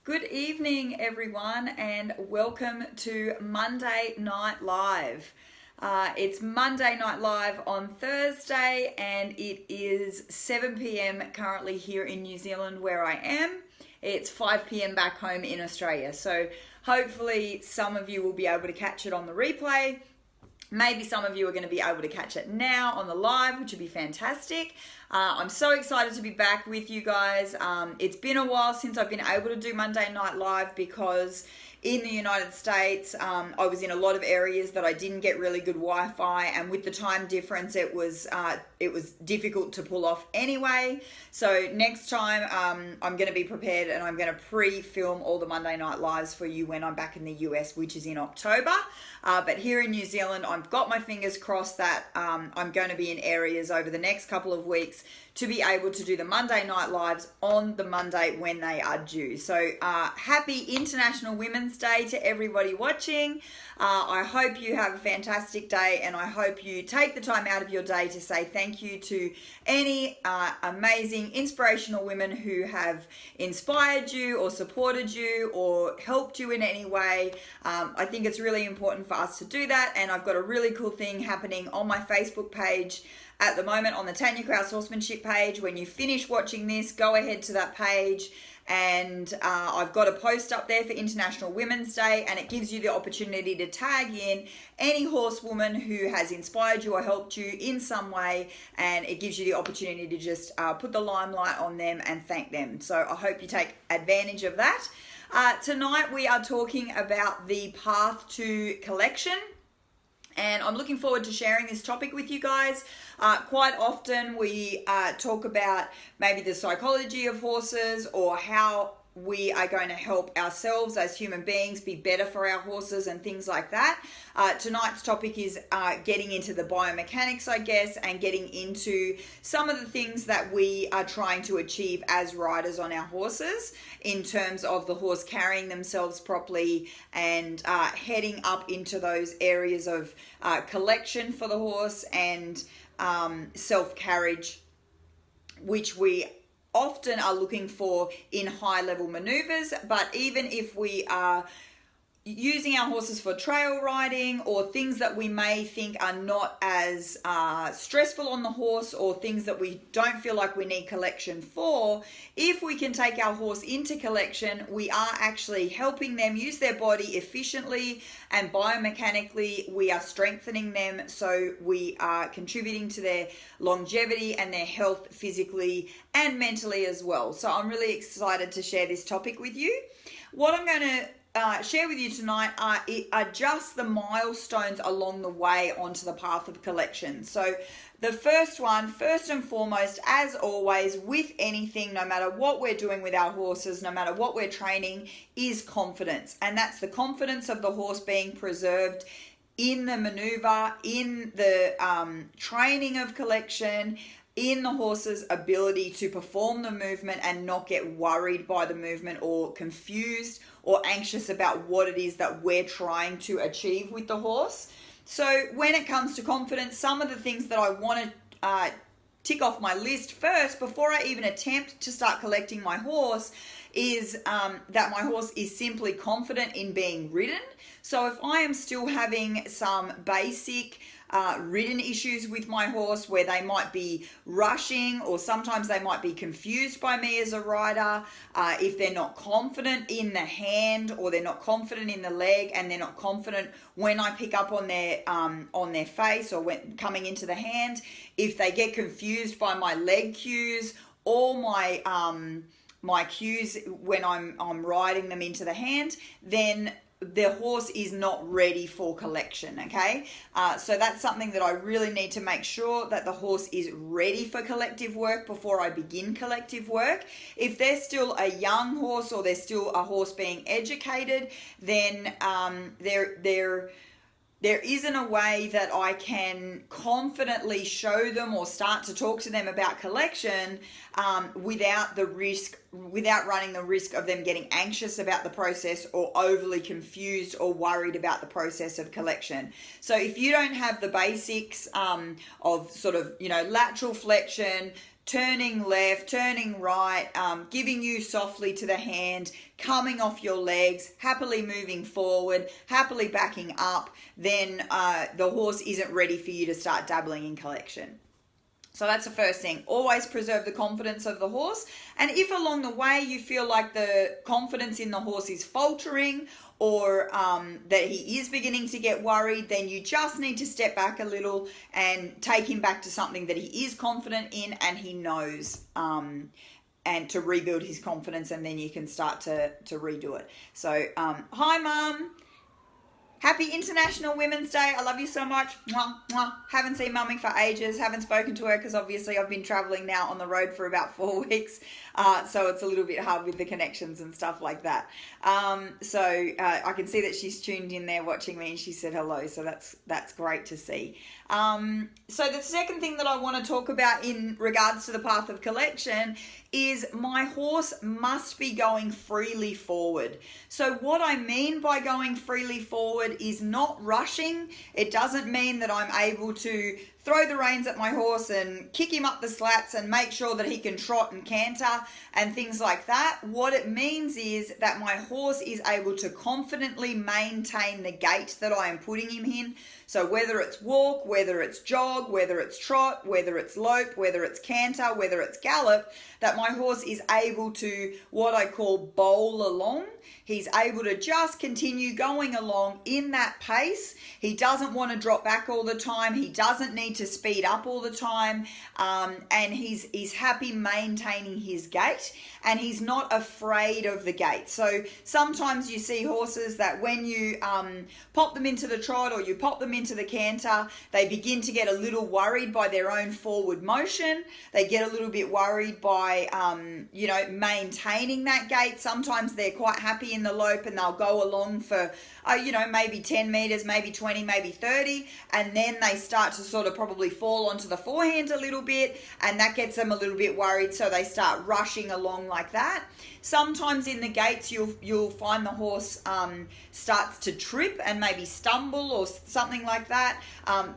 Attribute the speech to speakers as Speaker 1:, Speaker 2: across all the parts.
Speaker 1: Good evening, everyone, and welcome to Monday Night Live. It's Monday Night Live on Thursday, and it is 7 p.m. currently here in New Zealand where I am. It's 5 p.m. back home in Australia, so hopefully some of you will be able to catch it on the replay. Maybe some of you are going to be able to catch it now on the live, which would be fantastic. I'm so excited to be back with you guys. It's been a while since I've been able to do Monday Night Live because in the United States, I was in a lot of areas that I didn't get really good Wi-Fi, and with the time difference, it was difficult to pull off anyway. So next time, I'm going to be prepared, and I'm going to pre-film all the Monday Night Lives for you when I'm back in the US, which is in October. But here in New Zealand, I've got my fingers crossed that I'm going to be in areas over the next couple of weeks to be able to do the Monday Night Lives on the Monday when they are due. So happy International Women's Day to everybody watching. I hope you have a fantastic day, and I hope you take the time out of your day to say thank you to any amazing, inspirational women who have inspired you or supported you or helped you in any way. I think it's really important for us to do that, and I've got a really cool thing happening on my Facebook page at the moment, on the Tanja Kraus Horsemanship page. When you finish watching this, go ahead to that page, and I've got a post up there for International Women's Day, and it gives you the opportunity to tag in any horsewoman who has inspired you or helped you in some way, and it gives you the opportunity to just put the limelight on them and thank them. So I hope you take advantage of that. Tonight we are talking about the path to collection, and I'm looking forward to sharing this topic with you guys. Quite often we talk about maybe the psychology of horses, or how we are going to help ourselves as human beings be better for our horses and things like that. Tonight's topic is getting into the biomechanics, I guess, and getting into some of the things that we are trying to achieve as riders on our horses in terms of the horse carrying themselves properly and heading up into those areas of collection for the horse and self-carriage, which we often are looking for in high level maneuvers. But even if we are using our horses for trail riding, or things that we may think are not as stressful on the horse, or things that we don't feel like we need collection for, if we can take our horse into collection, we are actually helping them use their body efficiently, and biomechanically we are strengthening them, so we are contributing to their longevity and their health physically and mentally as well. So I'm really excited to share this topic with you. What I'm going to share with you tonight are just the milestones along the way onto the path of collection. So the first one, first and foremost, as always, with anything, no matter what we're doing with our horses, no matter what we're training, is confidence. And that's the confidence of the horse being preserved in the maneuver, in the training of collection, in the horse's ability to perform the movement and not get worried by the movement or confused or anxious about what it is that we're trying to achieve with the horse. So when it comes to confidence, some of the things that I want to tick off my list first before I even attempt to start collecting my horse is that my horse is simply confident in being ridden. So if I am still having some basic ridden issues with my horse, where they might be rushing, or sometimes they might be confused by me as a rider, if they're not confident in the hand, or they're not confident in the leg, and they're not confident when I pick up on their face, or when coming into the hand, if they get confused by my leg cues or my cues when I'm riding them into the hand, then the horse is not ready for collection, okay? So that's something that I really need to make sure, that the horse is ready for collective work before I begin collective work. If they're still a young horse, or they're still a horse being educated, then there isn't a way that I can confidently show them or start to talk to them about collection without running the risk of them getting anxious about the process, or overly confused or worried about the process of collection. So if you don't have the basics of sort of, lateral flexion, turning left, turning right, giving you softly to the hand, coming off your legs, happily moving forward, happily backing up, then the horse isn't ready for you to start dabbling in collection. So that's the first thing. Always preserve the confidence of the horse. And if along the way you feel like the confidence in the horse is faltering, or that he is beginning to get worried, then you just need to step back a little and take him back to something that he is confident in and he knows, and to rebuild his confidence, and then you can start to redo it. So, hi, Mum. Happy International Women's Day. I love you so much. Mwah, mwah. Haven't seen Mummy for ages. Haven't spoken to her because obviously I've been traveling now on the road for about 4 weeks. So it's a little bit hard with the connections and stuff like that. I can see that she's tuned in there watching me and she said hello. So that's great to see. So the second thing that I want to talk about in regards to the path of collection is my horse must be going freely forward. So what I mean by going freely forward is not rushing. It doesn't mean that I'm able to throw the reins at my horse and kick him up the slats and make sure that he can trot and canter and things like that. What it means is that my horse is able to confidently maintain the gait that I am putting him in. So whether it's walk, whether it's jog, whether it's trot, whether it's lope, whether it's canter, whether it's gallop, that my horse is able to what I call bowl along. He's able to just continue going along in that pace. He doesn't want to drop back all the time. He doesn't need to speed up all the time. And he's happy maintaining his gait, and he's not afraid of the gait. So sometimes you see horses that when you pop them into the trot or you pop them into the canter, they begin to get a little worried by their own forward motion. They get a little bit worried by, maintaining that gait. Sometimes they're quite happy in the lope and they'll go along for, maybe 10 meters, maybe 20, maybe 30. And then they start to sort of probably fall onto the forehand a little bit, and that gets them a little bit worried. So they start rushing along like that. Sometimes in the gaits, you'll find the horse starts to trip and maybe stumble or something like that.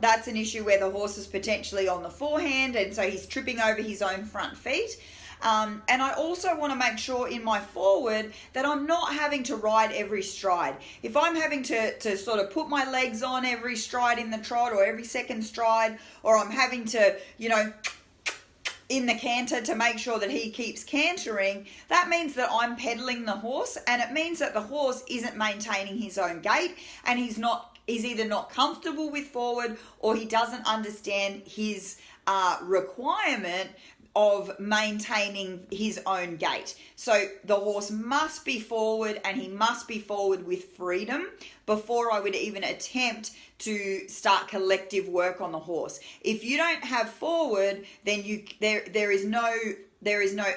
Speaker 1: That's an issue where the horse is potentially on the forehand, and so he's tripping over his own front feet. And I also want to make sure in my forward that I'm not having to ride every stride. If I'm having to sort of put my legs on every stride in the trot or every second stride, or I'm having to, in the canter to make sure that he keeps cantering, that means that I'm pedaling the horse, and it means that the horse isn't maintaining his own gait, and he's either not comfortable with forward, or he doesn't understand his requirement of maintaining his own gait. So the horse must be forward, and he must be forward with freedom before I would even attempt to start collective work on the horse. If you don't have forward, then there is no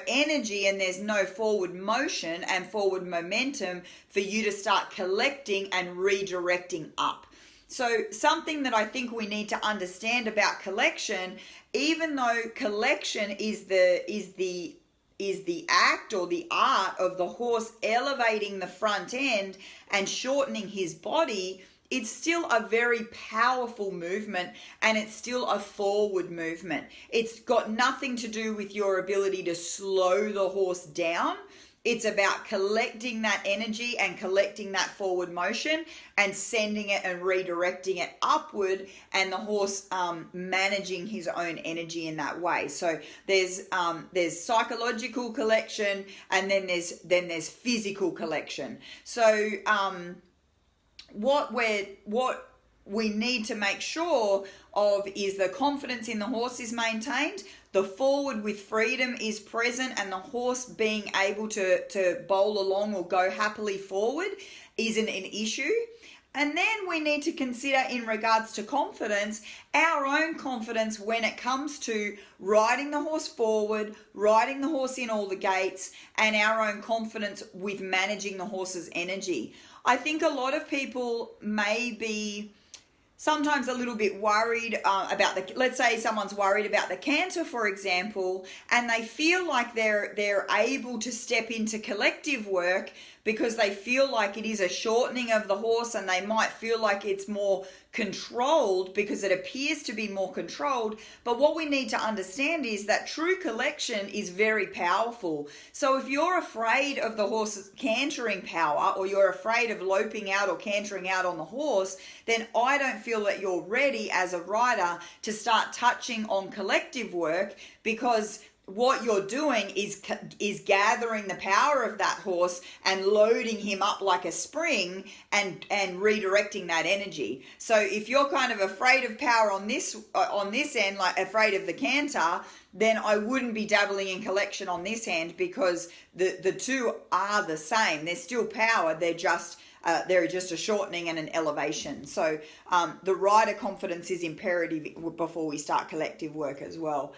Speaker 1: energy, and there's no forward motion and forward momentum for you to start collecting and redirecting up. So something that I think we need to understand about collection, even though collection is the act or the art of the horse elevating the front end and shortening his body, it's still a very powerful movement, and it's still a forward movement. It's got nothing to do with your ability to slow the horse down. It's about collecting that energy and collecting that forward motion and sending it and redirecting it upward, and the horse managing his own energy in that way. So there's psychological collection, and then there's physical collection. So what we need to make sure of is the confidence in the horse is maintained, the forward with freedom is present, and the horse being able to bowl along or go happily forward isn't an issue. And then we need to consider, in regards to confidence, our own confidence when it comes to riding the horse forward, riding the horse in all the gaits, and our own confidence with managing the horse's energy. I think a lot of people may be sometimes a little bit worried about let's say someone's worried about the canter, for example, and they feel like they're able to step into collective work because they feel like it is a shortening of the horse, and they might feel like it's more controlled because it appears to be more controlled. But what we need to understand is that true collection is very powerful. So if you're afraid of the horse's cantering power, or you're afraid of loping out or cantering out on the horse, then I don't feel that you're ready as a rider to start touching on collective work, because what you're doing is gathering the power of that horse and loading him up like a spring and redirecting that energy. So if you're kind of afraid of power on this end, like afraid of the canter, then I wouldn't be dabbling in collection on this end, because the two are the same. They're still power. They're just a shortening and an elevation. So the rider confidence is imperative before we start collective work as well.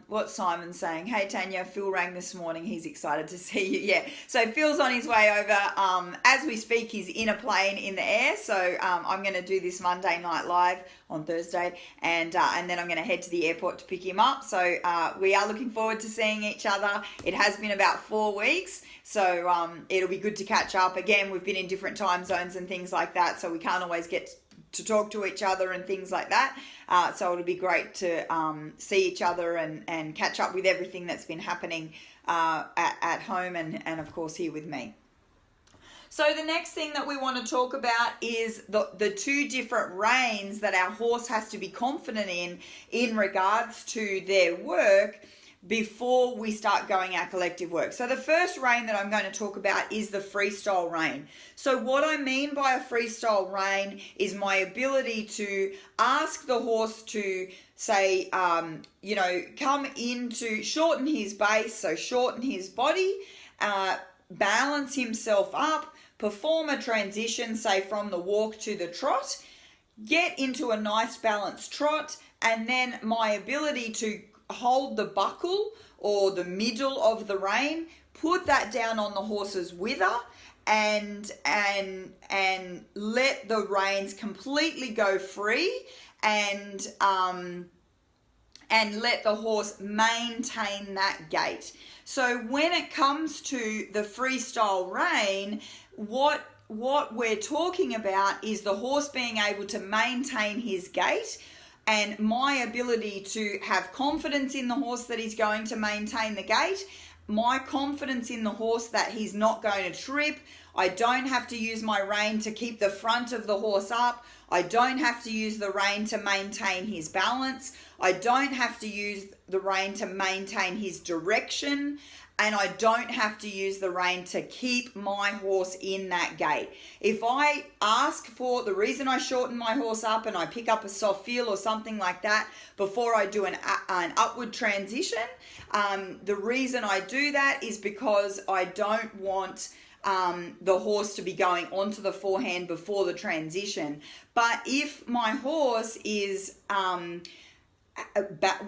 Speaker 1: What Simon's saying, hey Tanya, Phil rang this morning, he's excited to see you. Yeah, so Phil's on his way over. As we speak, he's in a plane in the air, so I'm going to do this Monday Night Live on Thursday, and then I'm going to head to the airport to pick him up. So we are looking forward to seeing each other. It has been about 4 weeks, so it'll be good to catch up. Again, we've been in different time zones and things like that, so we can't always get to talk to each other and things like that. So it'll be great to see each other and catch up with everything that's been happening at home and of course here with me. So the next thing that we want to talk about is the two different reins that our horse has to be confident in regards to their work before we start going our collective work. So the first rein that I'm going to talk about is the freestyle rein. So what I mean by a freestyle rein is my ability to ask the horse to say, come in to shorten his base, so shorten his body, balance himself up, perform a transition, say from the walk to the trot, get into a nice balanced trot, and then my ability to hold the buckle or the middle of the rein, put that down on the horse's wither, and let the reins completely go free, and let the horse maintain that gait. So when it comes to the freestyle rein, what we're talking about is the horse being able to maintain his gait, and my ability to have confidence in the horse that he's going to maintain the gait, my confidence in the horse that he's not going to trip. I don't have to use my rein to keep the front of the horse up. I don't have to use the rein to maintain his balance. I don't have to use the rein to maintain his direction. And I don't have to use the rein to keep my horse in that gait. If I ask for the reason I shorten my horse up and I pick up a soft feel or something like that before I do an upward transition, the reason I do that is because I don't want the horse to be going onto the forehand before the transition. But if my horse is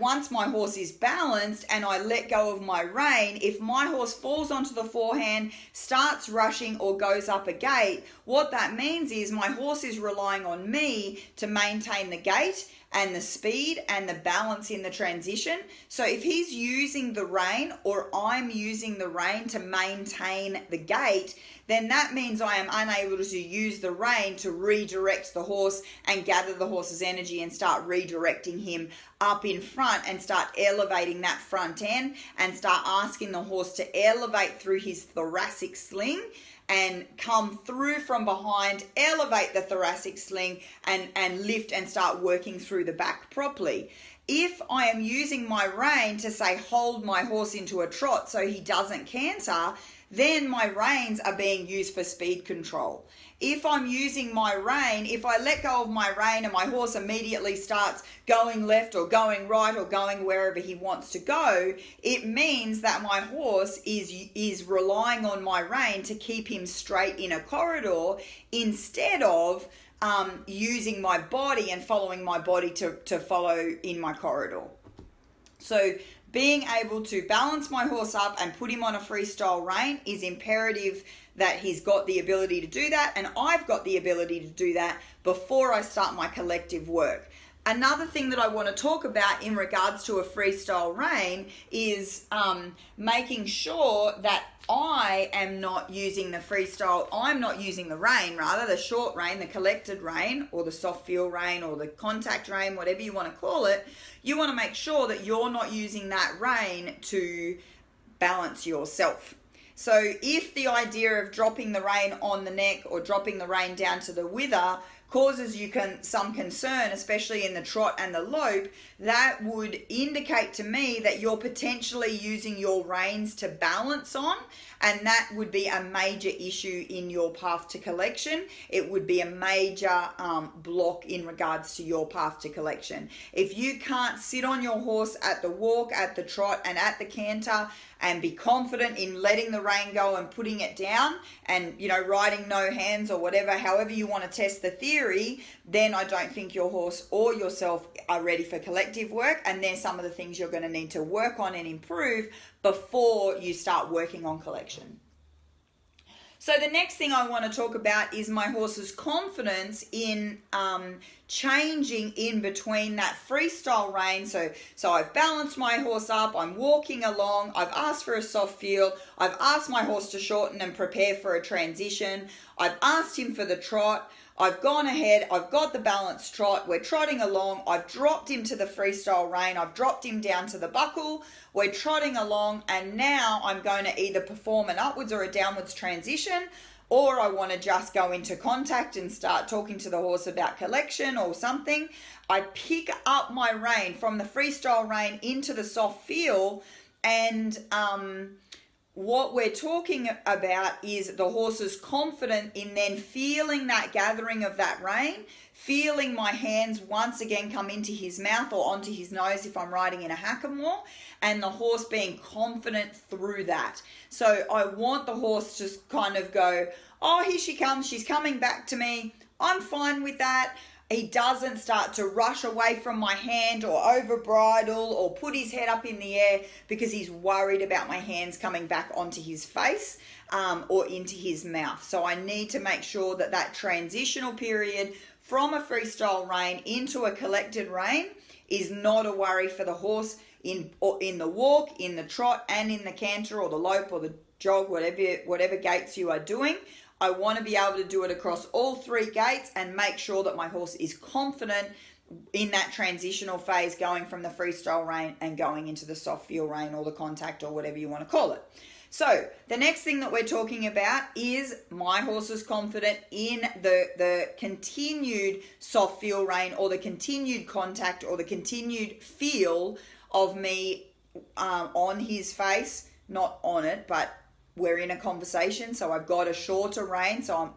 Speaker 1: once my horse is balanced and I let go of my rein, if my horse falls onto the forehand, starts rushing or goes up a gait, what that means is my horse is relying on me to maintain the gait and the speed and the balance in the transition. So if he's using the rein or I'm using the rein to maintain the gait, then that means I am unable to use the rein to redirect the horse and gather the horse's energy and start redirecting him up in front and start elevating that front end and start asking the horse to elevate through his thoracic sling and come through from behind, elevate the thoracic sling and lift and start working through the back properly. If I am using my rein to say hold my horse into a trot so he doesn't canter, then my reins are being used for speed control. If I'm using my rein, if I let go of my rein and my horse immediately starts going left or going right or going wherever he wants to go, it means that my horse is relying on my rein to keep him straight in a corridor instead of using my body and following my body to follow in my corridor. So being able to balance my horse up and put him on a freestyle rein is imperative that he's got the ability to do that, and I've got the ability to do that before I start my collective work. Another thing that I want to talk about in regards to a freestyle rein is making sure that I am not using the freestyle, I'm not using the rein, rather the short rein, the collected rein, or the soft feel rein, or the contact rein, whatever you want to call it. You want to make sure that you're not using that rein to balance yourself. So if the idea of dropping the rein on the neck or dropping the rein down to the wither causes you some concern, especially in the trot and the lope, that would indicate to me that you're potentially using your reins to balance on, and that would be a major issue in your path to collection. It would be a major block in regards to your path to collection. If you can't sit on your horse at the walk, at the trot, and at the canter and be confident in letting the rein go and putting it down and, you know, riding no hands or whatever, however you want to test the theory, then I don't think your horse or yourself are ready for collective work, and there's some of the things you're going to need to work on and improve before you start working on collection. So the next thing I want to talk about is my horse's confidence in changing in between that freestyle rein. So I've balanced my horse up, I'm walking along, I've asked for a soft feel, I've asked my horse to shorten and prepare for a transition, I've asked him for the trot, I've gone ahead, I've got the balanced trot, we're trotting along, I've dropped him to the freestyle rein, I've dropped him down to the buckle, we're trotting along, and now I'm going to either perform an upwards or a downwards transition, or I want to just go into contact and start talking to the horse about collection or something. I pick up my rein from the freestyle rein into the soft feel, and what we're talking about is the horse is confident in then feeling that gathering of that rein, feeling my hands once again come into his mouth or onto his nose if I'm riding in a hackamore, and the horse being confident through that. So I want the horse to kind of go, oh, here she comes, she's coming back to me, I'm fine with that. He doesn't start to rush away from my hand or over bridle or put his head up in the air because he's worried about my hands coming back onto his face or into his mouth. So I need to make sure that that transitional period from a freestyle rein into a collected rein is not a worry for the horse in the walk, in the trot, and in the canter or the lope or the jog, whatever gaits you are doing. I want to be able to do it across all three gaits and make sure that my horse is confident in that transitional phase going from the freestyle rein and going into the soft feel rein or the contact or whatever you want to call it. So the next thing that we're talking about is my horse is confident in the continued soft feel rein or the continued contact or the continued feel of me on his face, not on it, but we're in a conversation, so I've got a shorter rein, so I'm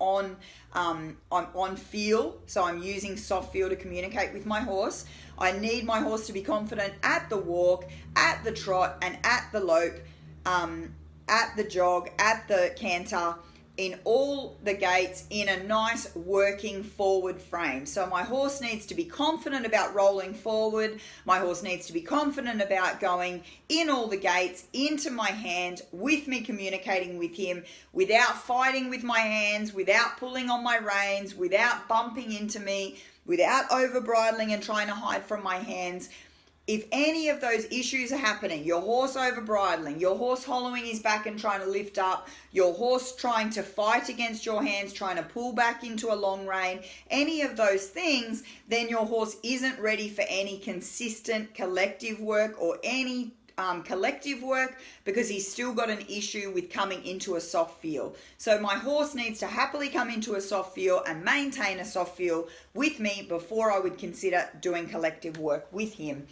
Speaker 1: on feel, so I'm using soft feel to communicate with my horse. I need my horse to be confident at the walk, at the trot, and at the lope, at the jog, at the canter, in all the gaits in a nice working forward frame. So my horse needs to be confident about rolling forward. My horse needs to be confident about going in all the gaits, into my hand, with me communicating with him, without fighting with my hands, without pulling on my reins, without bumping into me, without over bridling and trying to hide from my hands. If any of those issues are happening, your horse over bridling, your horse hollowing his back and trying to lift up, your horse trying to fight against your hands, trying to pull back into a long rein, any of those things, then your horse isn't ready for any consistent collective work or any collective work because he's still got an issue with coming into a soft feel. So my horse needs to happily come into a soft feel and maintain a soft feel with me before I would consider doing collective work with him.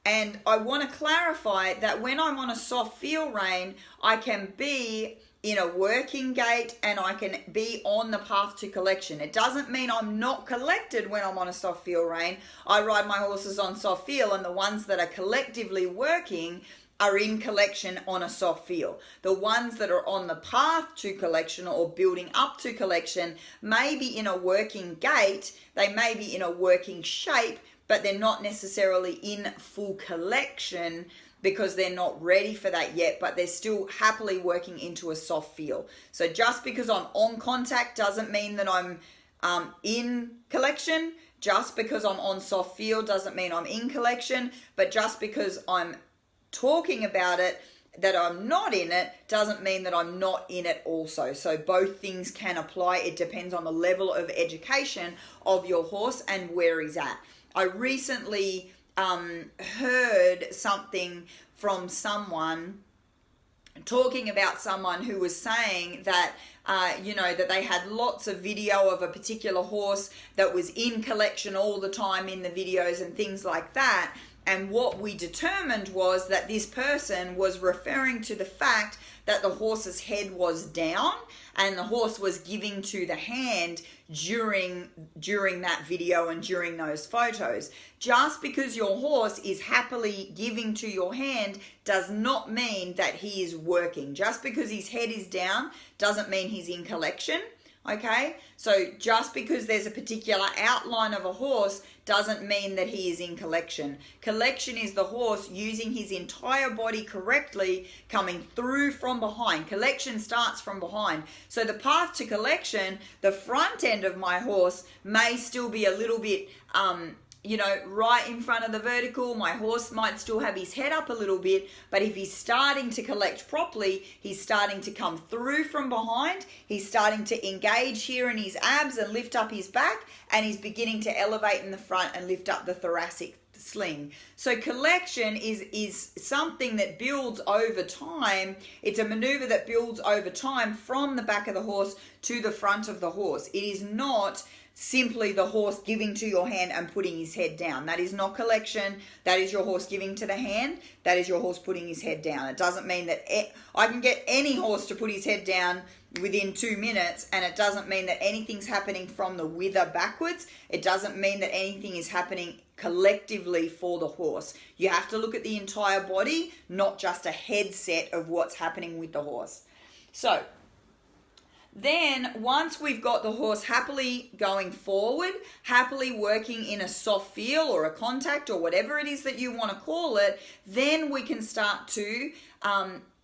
Speaker 1: And I want to clarify that when I'm on a soft feel rein, I can be in a working gait and I can be on the path to collection. It doesn't mean I'm not collected when I'm on a soft feel rein. I ride my horses on soft feel, and the ones that are collectively working are in collection on a soft feel. The ones that are on the path to collection or building up to collection may be in a working gait, they may be in a working shape, but they're not necessarily in full collection because they're not ready for that yet, but they're still happily working into a soft feel. So just because I'm on contact doesn't mean that I'm in collection. Just because I'm on soft feel doesn't mean I'm in collection. But just because I'm talking about it, that I'm not in it, doesn't mean that I'm not in it also. So both things can apply. It depends on the level of education of your horse and where he's at. I recently heard something from someone talking about someone who was saying that that they had lots of video of a particular horse that was in collection all the time in the videos and things like that. And what we determined was that this person was referring to the fact that the horse's head was down and the horse was giving to the hand during that video and during those photos. Just because your horse is happily giving to your hand does not mean that he is working. Just because his head is down doesn't mean he's in collection. Okay, so just because there's a particular outline of a horse doesn't mean that he is in collection. Collection is the horse using his entire body correctly, coming through from behind. Collection starts from behind. So the path to collection, the front end of my horse may still be a little bit right in front of the vertical. My horse might still have his head up a little bit, but if he's starting to collect properly, he's starting to come through from behind, he's starting to engage here in his abs and lift up his back, and he's beginning to elevate in the front and lift up the thoracic sling. So collection is something that builds over time. It's a maneuver that builds over time from the back of the horse to the front of the horse. It is not simply the horse giving to your hand and putting his head down. That is not collection. That is your horse giving to the hand. That is your horse putting his head down. It doesn't mean that I can get any horse to put his head down within 2 minutes, and it doesn't mean that anything's happening from the wither backwards. It doesn't mean that anything is happening collectively for the horse. You have to look at the entire body, not just a headset of what's happening with the horse. So then once we've got the horse happily going forward, happily working in a soft feel or a contact or whatever it is that you want to call it, then we can start to,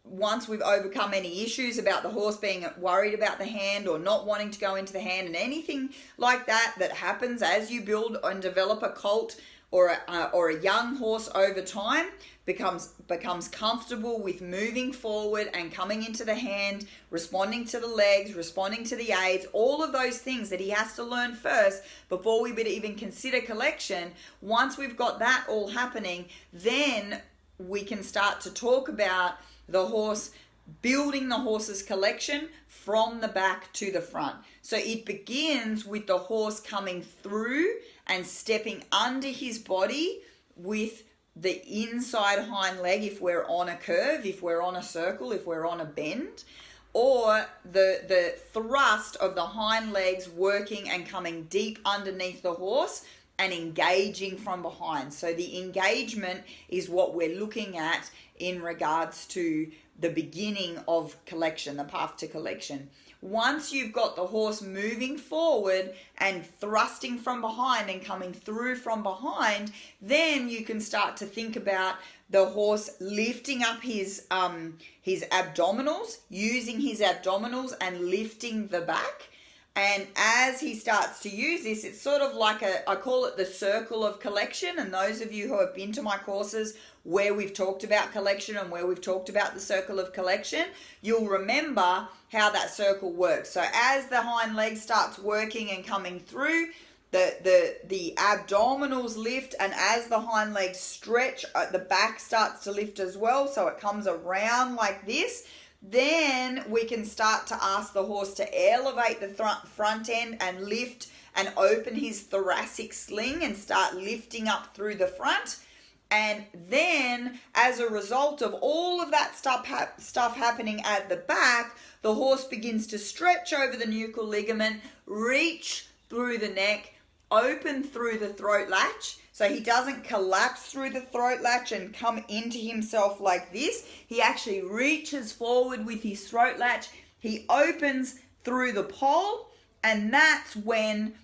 Speaker 1: once we've overcome any issues about the horse being worried about the hand or not wanting to go into the hand, and anything like that that happens as you build and develop a colt or a young horse over time, becomes comfortable with moving forward and coming into the hand, responding to the legs, responding to the aids, all of those things that he has to learn first before we would even consider collection. Once we've got that all happening, then we can start to talk about the horse, building the horse's collection from the back to the front. So it begins with the horse coming through and stepping under his body with the inside hind leg, if we're on a curve, if we're on a circle, if we're on a bend, or the thrust of the hind legs working and coming deep underneath the horse and engaging from behind. So the engagement is what we're looking at in regards to the beginning of collection, the path to collection. Once you've got the horse moving forward and thrusting from behind and coming through from behind, then you can start to think about the horse lifting up his abdominals, using his abdominals and lifting the back. And as he starts to use this, it's sort of like I call it the circle of collection. And those of you who have been to my courses where we've talked about collection and where we've talked about the circle of collection, you'll remember how that circle works. So as the hind leg starts working and coming through, the abdominals lift, and as the hind legs stretch, the back starts to lift as well. So it comes around like this. Then we can start to ask the horse to elevate the front end and lift and open his thoracic sling and start lifting up through the front. And then as a result of all of that stuff happening at the back, the horse begins to stretch over the nuchal ligament, reach through the neck, open through the throat latch. So he doesn't collapse through the throat latch and come into himself like this. He actually reaches forward with his throat latch. He opens through the pole, and that's when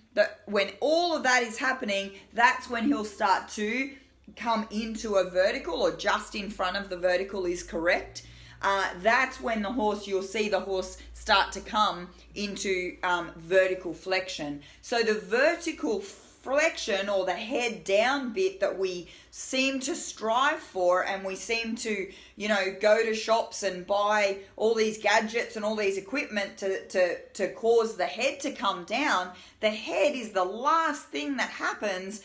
Speaker 1: all of that is happening, that's when he'll start to come into a vertical or just in front of the vertical is correct, that's when you'll see the horse start to come into vertical flexion. So the vertical flexion, or the head down bit that we seem to strive for, and we seem to, go to shops and buy all these gadgets and all these equipment to cause the head to come down, the head is the last thing that happens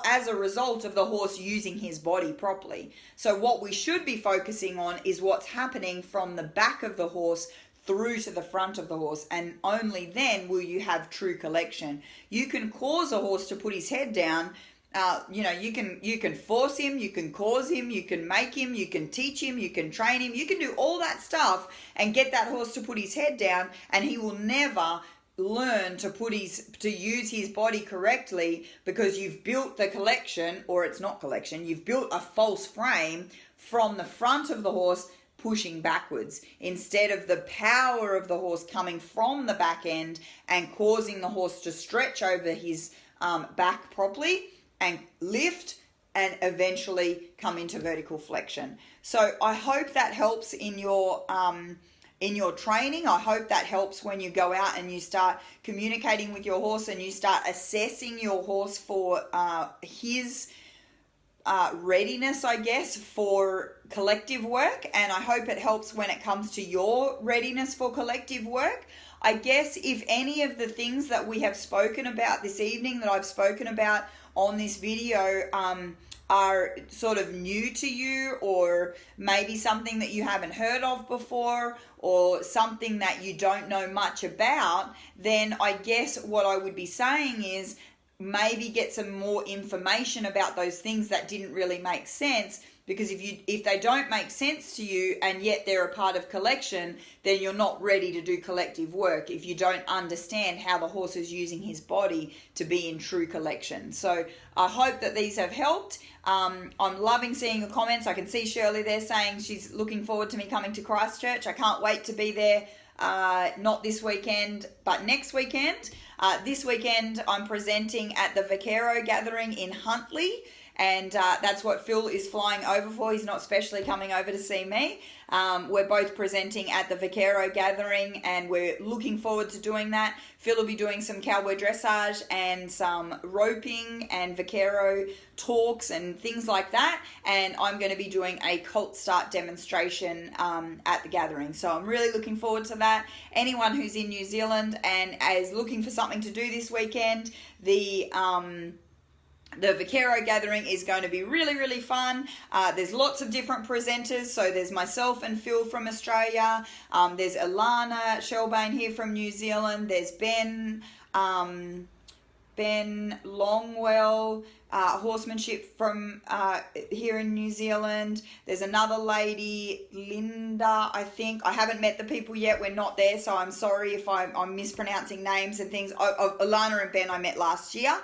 Speaker 1: as a result of the horse using his body properly. So what we should be focusing on is what's happening from the back of the horse through to the front of the horse, and only then will you have true collection. You can cause a horse to put his head down. You can force him, you can cause him, you can make him, you can teach him, you can train him, you can do all that stuff and get that horse to put his head down, and he will never learn to use his body correctly, because you've built the collection, or it's not collection, you've built a false frame from the front of the horse pushing backwards, instead of the power of the horse coming from the back end and causing the horse to stretch over his back properly and lift and eventually come into vertical flexion. So I hope that helps in your training. I hope that helps when you go out and you start communicating with your horse and you start assessing your horse for his readiness, I guess, for collective work. And I hope it helps when it comes to your readiness for collective work. I guess if any of the things that we have spoken about this evening, that I've spoken about on this video, are sort of new to you, or maybe something that you haven't heard of before, or something that you don't know much about, then I guess what I would be saying is maybe get some more information about those things that didn't really make sense. Because if they don't make sense to you and yet they're a part of collection, then you're not ready to do collective work if you don't understand how the horse is using his body to be in true collection. So I hope that these have helped. I'm loving seeing your comments. I can see Shirley there saying she's looking forward to me coming to Christchurch. I can't wait to be there, not this weekend, but next weekend. This weekend I'm presenting at the Vaquero gathering in Huntly. And that's what Phil is flying over for. He's not specially coming over to see me. We're both presenting at the Vaquero gathering, and we're looking forward to doing that. Phil will be doing some cowboy dressage and some roping and Vaquero talks and things like that. And I'm going to be doing a colt start demonstration at the gathering. So I'm really looking forward to that. Anyone who's in New Zealand and is looking for something to do this weekend, the Vaquero gathering is going to be really, really fun. There's lots of different presenters. So there's myself and Phil from Australia. There's Alana Shelbane here from New Zealand. There's Ben Longwell, Horsemanship from here in New Zealand. There's another lady, Linda, I think. I haven't met the people yet. We're not there, so I'm sorry if I'm mispronouncing names and things. Alana and Ben I met last year.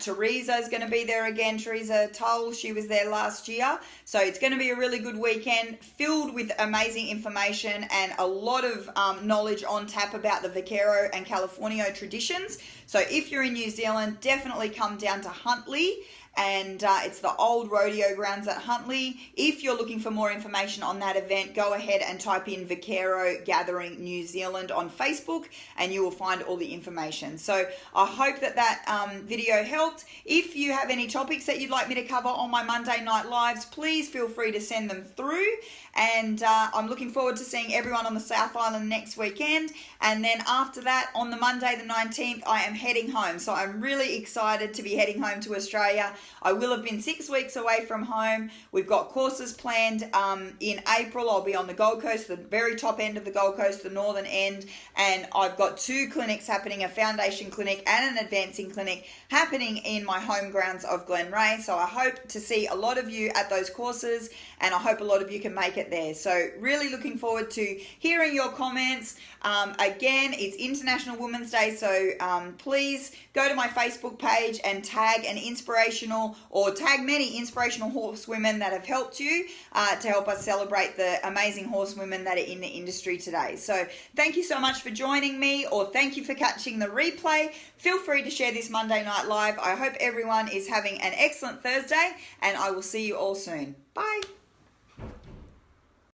Speaker 1: Teresa is going to be there again. Teresa Toll, she was there last year. So it's going to be a really good weekend filled with amazing information and a lot of knowledge on tap about the Vaquero and Californio traditions. So if you're in New Zealand, definitely come down to Huntly. And it's the old rodeo grounds at Huntly. If you're looking for more information on that event, go ahead and type in Vaquero Gathering New Zealand on Facebook and you will find all the information. So I hope that video helped. If you have any topics that you'd like me to cover on my Monday night lives, please feel free to send them through. And I'm looking forward to seeing everyone on the South Island next weekend. And then after that, on the Monday the 19th, I am heading home. So I'm really excited to be heading home to Australia. I will have been 6 weeks away from home. We've got courses planned in April. I'll be on the Gold Coast, the very top end of the Gold Coast, the northern end. And I've got 2 clinics happening, a foundation clinic and an advancing clinic happening in my home grounds of Glenray. So I hope to see a lot of you at those courses, and I hope a lot of you can make it there. So really looking forward to hearing your comments. Again, it's International Women's Day, so please go to my Facebook page and tag an inspirational inspirational, or tag many inspirational horsewomen that have helped you to help us celebrate the amazing horsewomen that are in the industry today. So thank you so much for joining me, or thank you for catching the replay. Feel free to share this Monday Night Live. I hope everyone is having an excellent Thursday, and I will see you all soon. Bye.